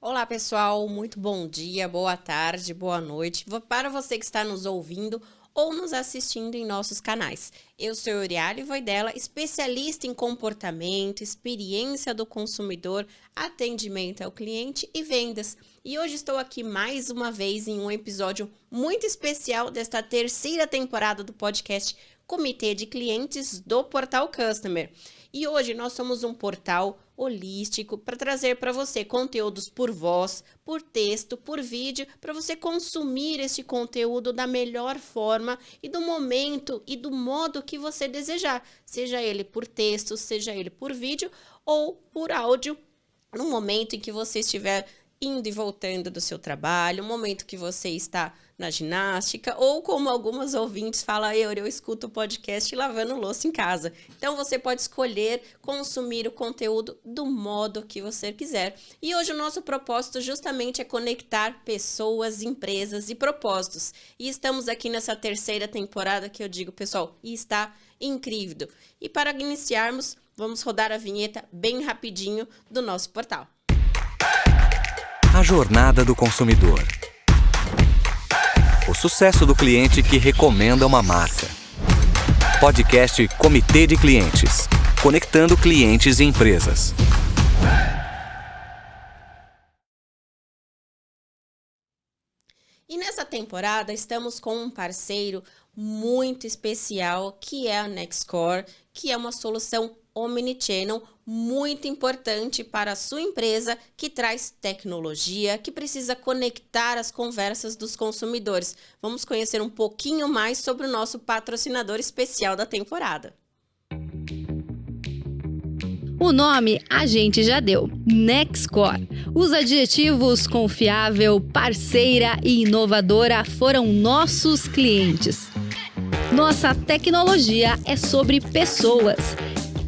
Olá, pessoal. Muito bom dia, boa tarde, boa noite. Para você que está nos ouvindo ou nos assistindo em nossos canais. Eu sou Euriale Voidela, especialista em comportamento, experiência do consumidor, atendimento ao cliente e vendas. E hoje estou aqui mais uma vez em um episódio muito especial desta terceira temporada do podcast Comitê de Clientes do Portal Customer. E hoje nós somos um portal holístico para trazer para você conteúdos por voz, por texto, por vídeo, para você consumir este conteúdo da melhor forma e do momento e do modo que você desejar, seja ele por texto, seja ele por vídeo ou por áudio, no momento em que você estiver indo e voltando do seu trabalho, no momento que você está na ginástica, ou como algumas ouvintes falam, eu escuto o podcast lavando louça em casa. Então, você pode escolher consumir o conteúdo do modo que você quiser. E hoje o nosso propósito justamente é conectar pessoas, empresas e propósitos. E estamos aqui nessa terceira temporada que eu digo, pessoal, e está incrível. E para iniciarmos, vamos rodar a vinheta bem rapidinho do nosso portal. A jornada do consumidor. O sucesso do cliente que recomenda uma marca. Podcast Comitê de Clientes. Conectando clientes e empresas. E nessa temporada estamos com um parceiro muito especial que é a Nextcore, que é uma solução Omnichannel muito importante para a sua empresa, que traz tecnologia, que precisa conectar as conversas dos consumidores. Vamos conhecer um pouquinho mais sobre o nosso patrocinador especial da temporada. O nome a gente já deu, Nextcore. Os adjetivos confiável, parceira e inovadora foram nossos clientes. Nossa tecnologia é sobre pessoas.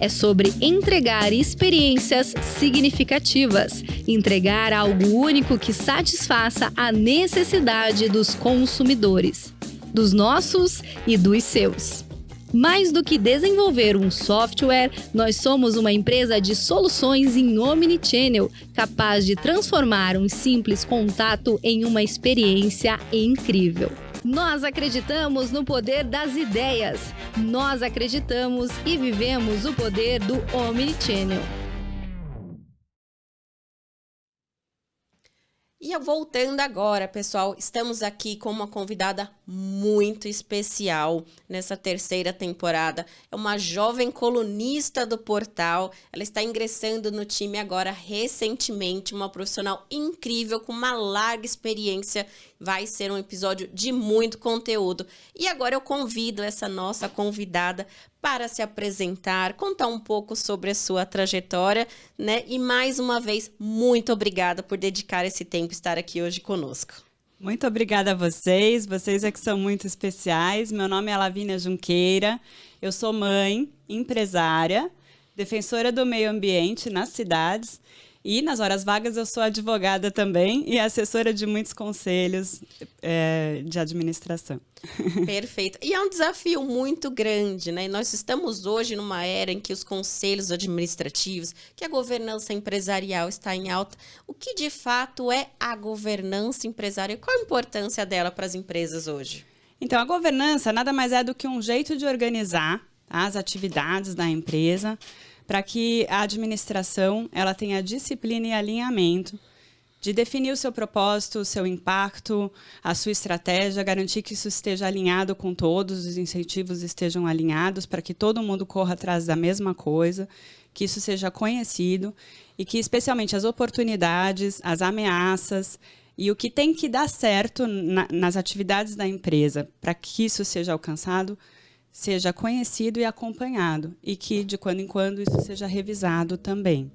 É sobre entregar experiências significativas, entregar algo único que satisfaça a necessidade dos consumidores, dos nossos e dos seus. Mais do que desenvolver um software, nós somos uma empresa de soluções em Omnichannel, capaz de transformar um simples contato em uma experiência incrível. Nós acreditamos no poder das ideias. Nós acreditamos e vivemos o poder do Omnichannel. E voltando agora, pessoal, estamos aqui com uma convidada muito especial nessa terceira temporada. É uma jovem colunista do portal. Ela está ingressando no time agora recentemente, uma profissional incrível com uma larga experiência. Vai ser um episódio de muito conteúdo. E agora eu convido essa nossa convidada para se apresentar, contar um pouco sobre a sua trajetória, né? E mais uma vez, muito obrigada por dedicar esse tempo e estar aqui hoje conosco. Muito obrigada a vocês é que são muito especiais. Meu nome é Lavínia Junqueira, eu sou mãe, empresária, defensora do meio ambiente nas cidades e nas horas vagas eu sou advogada também e assessora de muitos conselhos de administração. Perfeito. E é um desafio muito grande, né? Nós estamos hoje numa era em que os conselhos administrativos, que a governança empresarial está em alta. O que de fato é a governança empresarial? Qual a importância dela para as empresas hoje? Então, a governança nada mais é do que um jeito de organizar as atividades da empresa para que a administração ela tenha disciplina e alinhamento de definir o seu propósito, o seu impacto, a sua estratégia, garantir que isso esteja alinhado com todos, os incentivos estejam alinhados para que todo mundo corra atrás da mesma coisa, que isso seja conhecido e que, especialmente, as oportunidades, as ameaças e o que tem que dar certo nas atividades da empresa para que isso seja alcançado, seja conhecido e acompanhado e que, de quando em quando, isso seja revisado também.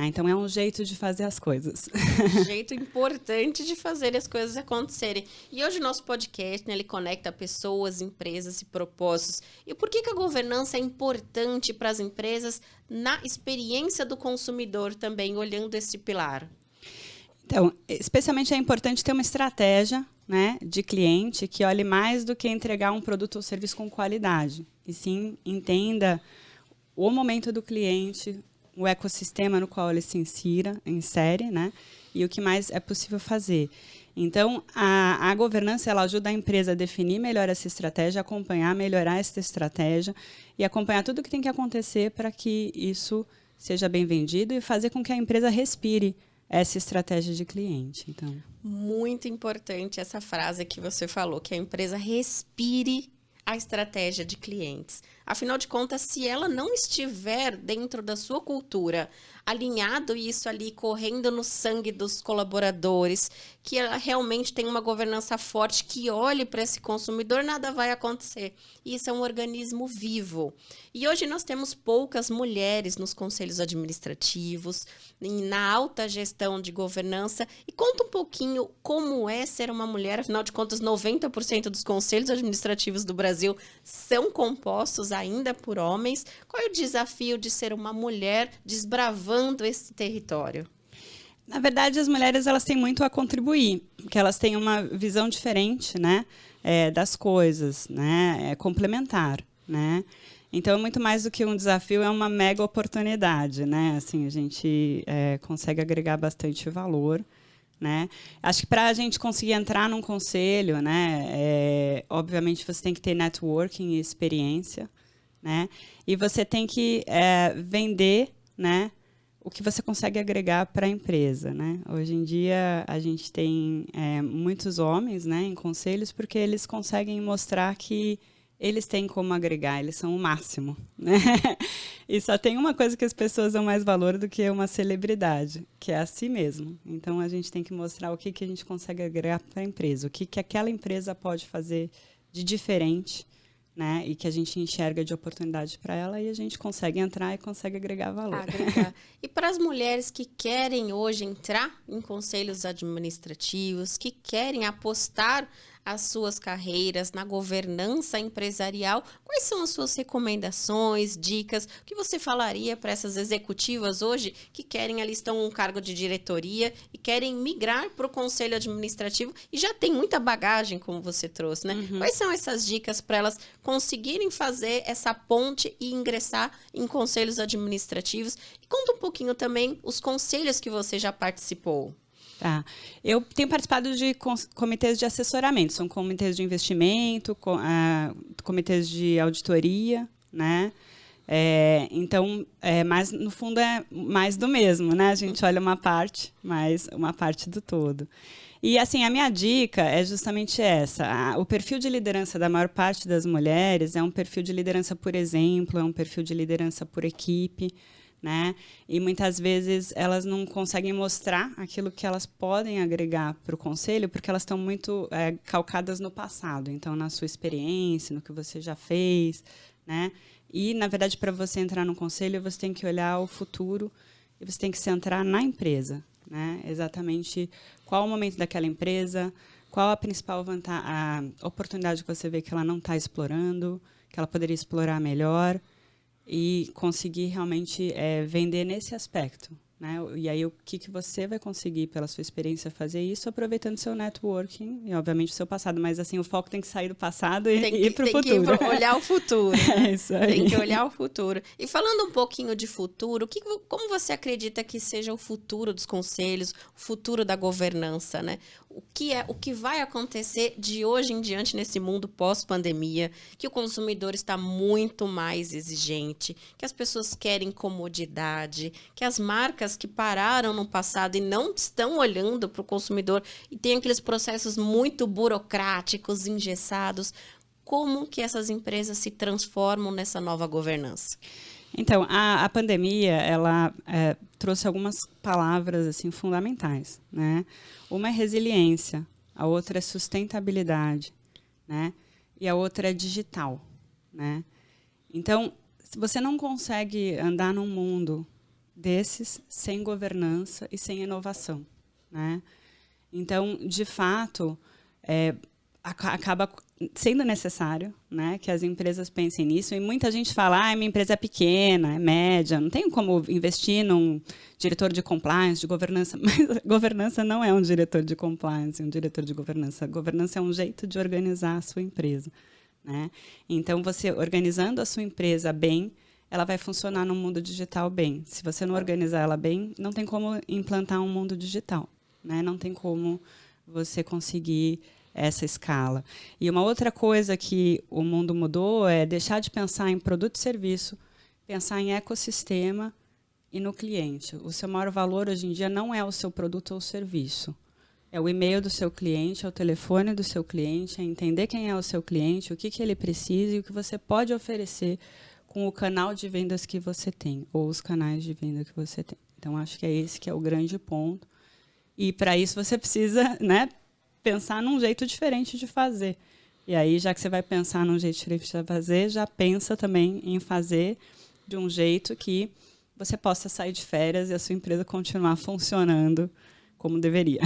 Então, é um jeito de fazer as coisas. Um jeito importante de fazer as coisas acontecerem. E hoje o nosso podcast, né, ele conecta pessoas, empresas e propósitos. E por que a governança é importante para as empresas na experiência do consumidor também, olhando esse pilar? Então, especialmente é importante ter uma estratégia, né, de cliente que olhe mais do que entregar um produto ou serviço com qualidade. E sim, entenda o momento do cliente, o ecossistema no qual ele se insere, né? e o que mais é possível fazer. Então, a governança ela ajuda a empresa a definir melhor essa estratégia, acompanhar, melhorar essa estratégia e acompanhar tudo o que tem que acontecer para que isso seja bem vendido e fazer com que a empresa respire essa estratégia de cliente. Então, muito importante essa frase que você falou, que a empresa respire a estratégia de clientes. Afinal de contas, se ela não estiver dentro da sua cultura, alinhado isso ali, correndo no sangue dos colaboradores, que ela realmente tem uma governança forte, que olhe para esse consumidor, nada vai acontecer. Isso é um organismo vivo. E hoje nós temos poucas mulheres nos conselhos administrativos, na alta gestão de governança. E conta um pouquinho como é ser uma mulher. Afinal de contas, 90% dos conselhos administrativos do Brasil são compostos ainda por homens. Qual é o desafio de ser uma mulher desbravando esse território? Na verdade, as mulheres elas têm muito a contribuir, porque elas têm uma visão diferente, né, das coisas, né, complementar, né. Então, é muito mais do que um desafio, é uma mega oportunidade, né. Assim, a gente consegue agregar bastante valor, né. Acho que para a gente conseguir entrar num conselho, né, obviamente você tem que ter networking e experiência, né, e você tem que vender, né, o que você consegue agregar para a empresa, né? Hoje em dia, a gente tem muitos homens, né, em conselhos, porque eles conseguem mostrar que eles têm como agregar, eles são o máximo, né? E só tem uma coisa que as pessoas dão mais valor do que uma celebridade, que é a si mesmo. Então, a gente tem que mostrar o que a gente consegue agregar para a empresa, o que aquela empresa pode fazer de diferente, né, e que a gente enxerga de oportunidade para ela e a gente consegue entrar e consegue agregar valor. E para as mulheres que querem hoje entrar em conselhos administrativos, que querem apostar as suas carreiras na governança empresarial, quais são as suas recomendações, dicas? O que você falaria para essas executivas hoje que querem, ali estão um cargo de diretoria e querem migrar para o conselho administrativo e já tem muita bagagem, como você trouxe, né? Uhum. Quais são essas dicas para elas conseguirem fazer essa ponte e ingressar em conselhos administrativos? E conta um pouquinho também os conselhos que você já participou. Tá. Eu tenho participado de comitês de assessoramento, são comitês de investimento, comitês de auditoria, né? Então, mas no fundo é mais do mesmo, né? A gente olha uma parte, mas uma parte do todo. E assim, a minha dica é justamente essa. O perfil de liderança da maior parte das mulheres é um perfil de liderança por exemplo, é um perfil de liderança por equipe, né? E muitas vezes elas não conseguem mostrar aquilo que elas podem agregar para o conselho, porque elas estão muito calcadas no passado, então na sua experiência, no que você já fez, né? E, na verdade, para você entrar no conselho, você tem que olhar o futuro e você tem que centrar na empresa, né? Exatamente qual o momento daquela empresa, qual a principal a oportunidade que você vê que ela não está explorando, que ela poderia explorar melhor, e conseguir realmente vender nesse aspecto, né? E aí o que você vai conseguir pela sua experiência fazer isso aproveitando seu networking e obviamente o seu passado, mas assim o foco tem que sair do passado e ir para o futuro. Tem que olhar o futuro, né? Isso aí. Tem que olhar o futuro. E falando um pouquinho de futuro, como você acredita que seja o futuro dos conselhos, o futuro da governança, né? O que vai acontecer de hoje em diante nesse mundo pós-pandemia, que o consumidor está muito mais exigente, que as pessoas querem comodidade, que as marcas que pararam no passado e não estão olhando para o consumidor e tem aqueles processos muito burocráticos, engessados, como que essas empresas se transformam nessa nova governança? Então, a pandemia, ela trouxe algumas palavras assim, fundamentais, né? Uma é resiliência, a outra é sustentabilidade, né? E a outra é digital, né? Então, se você não consegue andar num mundo desses sem governança e sem inovação, né? Então, de fato, acaba sendo necessário, né, que as empresas pensem nisso. E muita gente fala, minha empresa é pequena, é média, não tenho como investir num diretor de compliance, de governança. Mas governança não é um diretor de compliance, um diretor de governança. Governança é um jeito de organizar a sua empresa, né? Então, você organizando a sua empresa bem, ela vai funcionar no mundo digital bem. Se você não organizar ela bem, não tem como implantar um mundo digital, né? Não tem como você conseguir essa escala. E uma outra coisa que o mundo mudou é deixar de pensar em produto e serviço, pensar em ecossistema e no cliente. O seu maior valor hoje em dia não é o seu produto ou serviço. É o e-mail do seu cliente, é o telefone do seu cliente, é entender quem é o seu cliente, o que ele precisa e o que você pode oferecer com o canal de vendas que você tem, ou os canais de venda que você tem. Então, acho que é esse que é o grande ponto. E, para isso, você precisa, né, pensar num jeito diferente de fazer. E aí, já que você vai pensar num jeito diferente de fazer, já pensa também em fazer de um jeito que você possa sair de férias e a sua empresa continuar funcionando como deveria.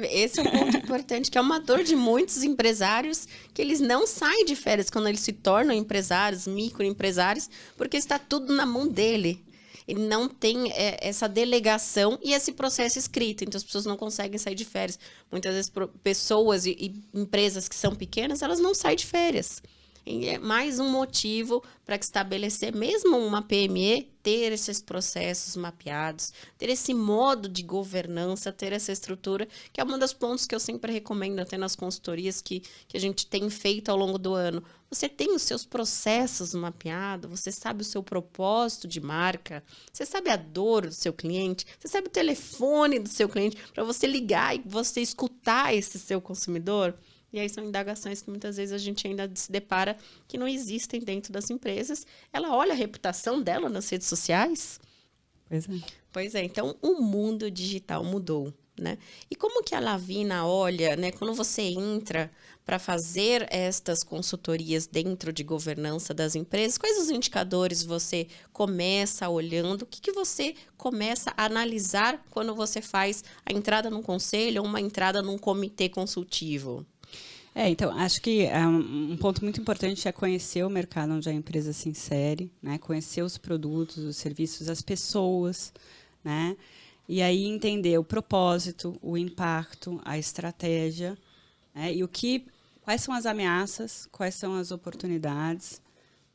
Esse é um ponto importante, que é uma dor de muitos empresários, que eles não saem de férias quando eles se tornam empresários, microempresários, porque está tudo na mão dele. Ele não tem essa delegação e esse processo escrito. Então, as pessoas não conseguem sair de férias. Muitas vezes, pessoas e empresas que são pequenas, elas não saem de férias. E é mais um motivo para que estabelecer, mesmo uma PME, ter esses processos mapeados, ter esse modo de governança, ter essa estrutura, que é um dos pontos que eu sempre recomendo, até nas consultorias que a gente tem feito ao longo do ano. Você tem os seus processos mapeados, você sabe o seu propósito de marca, você sabe a dor do seu cliente, você sabe o telefone do seu cliente, para você ligar e você escutar esse seu consumidor. E aí são indagações que muitas vezes a gente ainda se depara que não existem dentro das empresas. Ela olha a reputação dela nas redes sociais. Pois é. Pois é, então o mundo digital mudou, né? E como que a Lavina olha, né? Quando você entra para fazer estas consultorias dentro de governança das empresas, quais os indicadores você começa olhando? O que você começa a analisar quando você faz a entrada num conselho ou uma entrada num comitê consultivo? Então, acho que um ponto muito importante é conhecer o mercado onde a empresa se insere, né? Conhecer os produtos, os serviços, as pessoas, né? E aí entender o propósito, o impacto, a estratégia, né? E quais são as ameaças, quais são as oportunidades,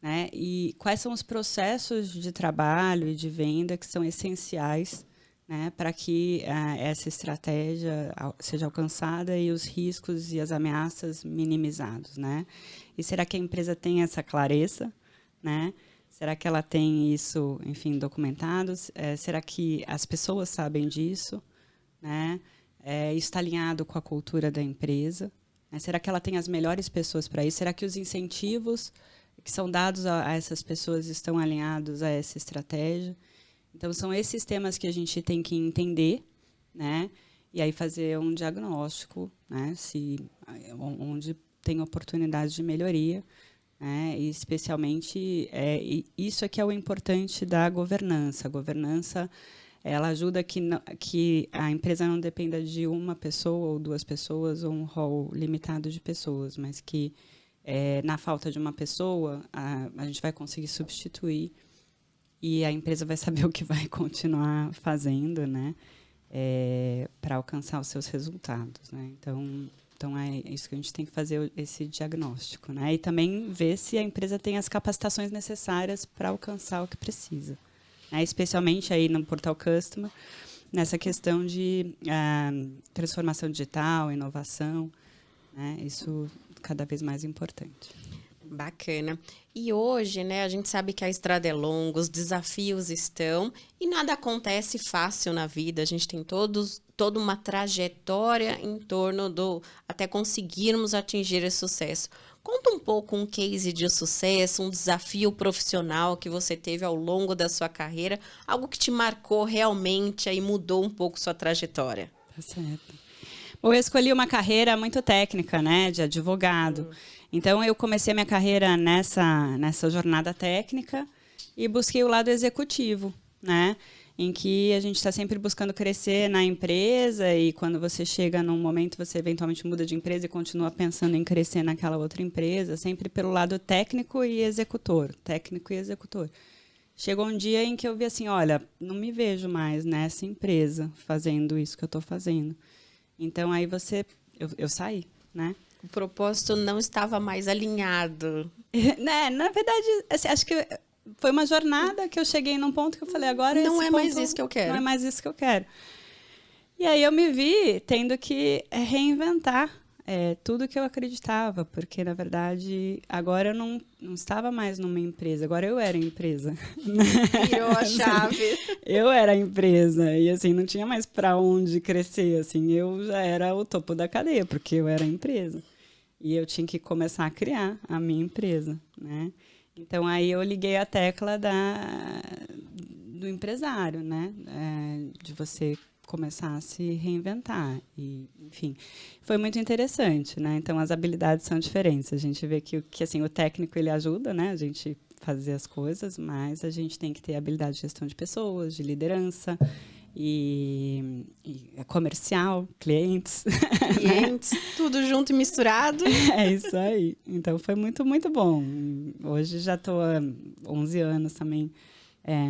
né? E quais são os processos de trabalho e de venda que são essenciais, né, para que essa estratégia seja alcançada e os riscos e as ameaças minimizados, né? E será que a empresa tem essa clareza, né? Será que ela tem isso, enfim, documentados? Será que as pessoas sabem disso, né? Isso está alinhado com a cultura da empresa? Né? Será que ela tem as melhores pessoas para isso? Será que os incentivos que são dados a essas pessoas estão alinhados a essa estratégia? Então, são esses temas que a gente tem que entender, né? E aí fazer um diagnóstico, né? Onde tem oportunidade de melhoria, né? E especialmente, isso é que é o importante da governança. A governança, ela ajuda que a empresa não dependa de uma pessoa ou duas pessoas ou um rol limitado de pessoas, mas que, na falta de uma pessoa, a gente vai conseguir substituir e a empresa vai saber o que vai continuar fazendo, né, para alcançar os seus resultados, né? Então é isso que a gente tem que fazer, esse diagnóstico, né? E também ver se a empresa tem as capacitações necessárias para alcançar o que precisa, né? Especialmente aí no Portal Customer, nessa questão de transformação digital, inovação, né? Isso cada vez mais importante. Bacana. E hoje, né, a gente sabe que a estrada é longa, os desafios estão e nada acontece fácil na vida. A gente tem toda uma trajetória em torno até conseguirmos atingir esse sucesso. Conta um pouco um case de sucesso, um desafio profissional que você teve ao longo da sua carreira, algo que te marcou realmente e mudou um pouco sua trajetória. Tá certo. Bom, eu escolhi uma carreira muito técnica, né, de advogado. Então, eu comecei a minha carreira nessa jornada técnica e busquei o lado executivo, né? Em que a gente está sempre buscando crescer na empresa e quando você chega num momento, você eventualmente muda de empresa e continua pensando em crescer naquela outra empresa, sempre pelo lado técnico e executor. Chegou um dia em que eu vi assim, olha, não me vejo mais nessa empresa fazendo isso que eu estou fazendo. Então, aí eu saí, né? O propósito não estava mais alinhado. Né? Na verdade, assim, acho que foi uma jornada que eu cheguei num ponto que eu falei, agora não é mais isso que eu quero. Não é mais isso que eu quero. E aí eu me vi tendo que reinventar tudo que eu acreditava, porque, na verdade, agora eu não estava mais numa empresa, agora eu era a empresa. Virou a chave. Eu era a empresa, e assim, não tinha mais para onde crescer, assim, eu já era o topo da cadeia, porque eu era a empresa. E eu tinha que começar a criar a minha empresa, né? Então, aí eu liguei a tecla do empresário, né? De você começar a se reinventar. E, enfim, foi muito interessante, né? Então, as habilidades são diferentes. A gente vê que assim, o técnico, ele ajuda, né? A gente fazer as coisas, mas a gente tem que ter habilidade de gestão de pessoas, de liderança e comercial, clientes. Clientes, tudo junto e misturado. É isso aí. Então, foi muito, muito bom. Hoje já estou há 11 anos também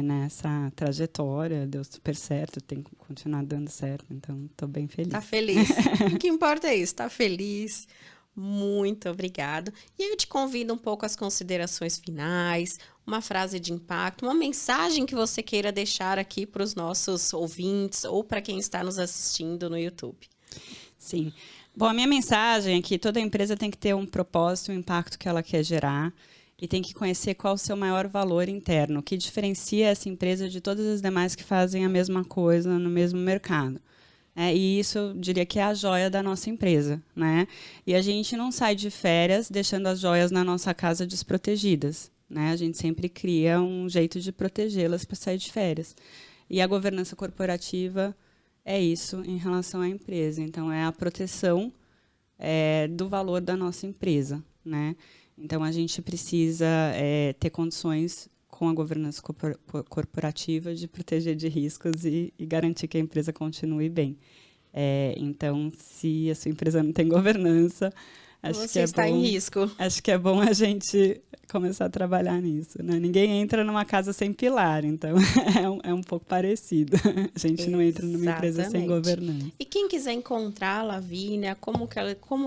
nessa trajetória, deu super certo, tem que continuar dando certo, então estou bem feliz. Tá feliz. O que importa é isso, tá feliz. Muito obrigado. E eu te convido um pouco às considerações finais, uma frase de impacto, uma mensagem que você queira deixar aqui para os nossos ouvintes ou para quem está nos assistindo no YouTube. Sim. Bom, a minha mensagem é que toda empresa tem que ter um propósito, um impacto que ela quer gerar. E tem que conhecer qual o seu maior valor interno, o que diferencia essa empresa de todas as demais que fazem a mesma coisa no mesmo mercado. E isso eu diria que é a joia da nossa empresa, né? E a gente não sai de férias deixando as joias na nossa casa desprotegidas, né? A gente sempre cria um jeito de protegê-las para sair de férias. E a governança corporativa é isso em relação à empresa. Então, é a proteção do valor da nossa empresa, né? Então, a gente precisa ter condições com a governança corporativa de proteger de riscos e garantir que a empresa continue bem. Então, se a sua empresa não tem governança, você está em risco. Acho que é bom a gente começar a trabalhar nisso, né? Ninguém entra numa casa sem pilar, então é um pouco parecido. A gente não entra numa empresa sem governança. E quem quiser encontrar a Lavínia, como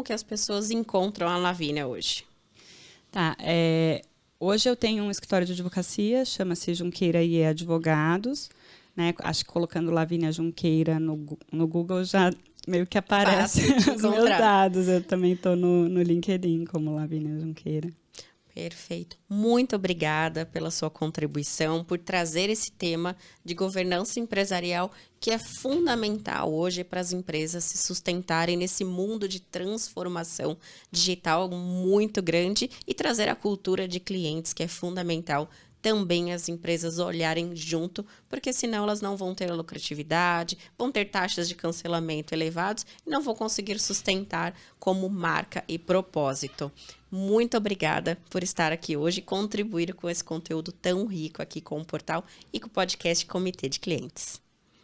que as pessoas encontram a Lavínia hoje? Tá, hoje eu tenho um escritório de advocacia, chama-se Junqueira e Advogados, né? Acho que colocando Lavínia Junqueira no Google já meio que aparece os meus dados. Eu também estou no LinkedIn como Lavínia Junqueira. Perfeito. Muito obrigada pela sua contribuição, por trazer esse tema de governança empresarial que é fundamental hoje para as empresas se sustentarem nesse mundo de transformação digital muito grande e trazer a cultura de clientes que é fundamental também as empresas olharem junto, porque senão elas não vão ter lucratividade, vão ter taxas de cancelamento elevados e não vão conseguir sustentar como marca e propósito. Muito obrigada por estar aqui hoje e contribuir com esse conteúdo tão rico aqui com o portal e com o podcast Comitê de Clientes.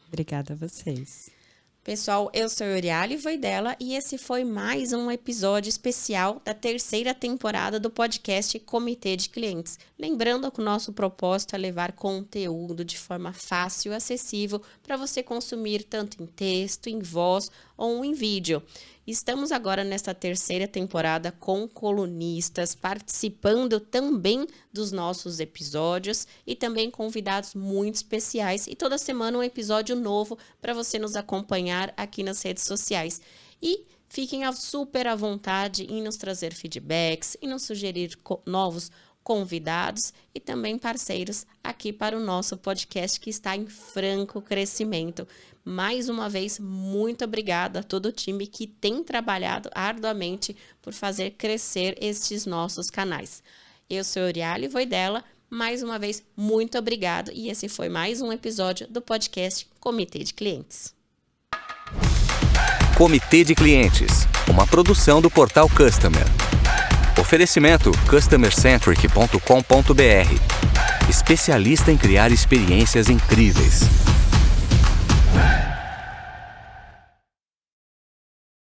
Obrigada a vocês. Pessoal, eu sou Euriale Voidella e esse foi mais um episódio especial da 3ª temporada do podcast Comitê de Clientes. Lembrando que o nosso propósito é levar conteúdo de forma fácil e acessível para você consumir tanto em texto, em voz ou em vídeo. Estamos agora nesta 3ª temporada com colunistas participando também dos nossos episódios e também convidados muito especiais. E toda semana um episódio novo para você nos acompanhar aqui nas redes sociais. E fiquem super à vontade em nos trazer feedbacks e nos sugerir novos convidados e também parceiros aqui para o nosso podcast que está em franco crescimento. Mais uma vez, muito obrigada a todo o time que tem trabalhado arduamente por fazer crescer estes nossos canais. Eu sou Euriale Voidella, mais uma vez, muito obrigado e esse foi mais um episódio do podcast Comitê de Clientes. Comitê de Clientes, uma produção do Portal Customer. Oferecimento customercentric.com.br. Especialista em criar experiências incríveis.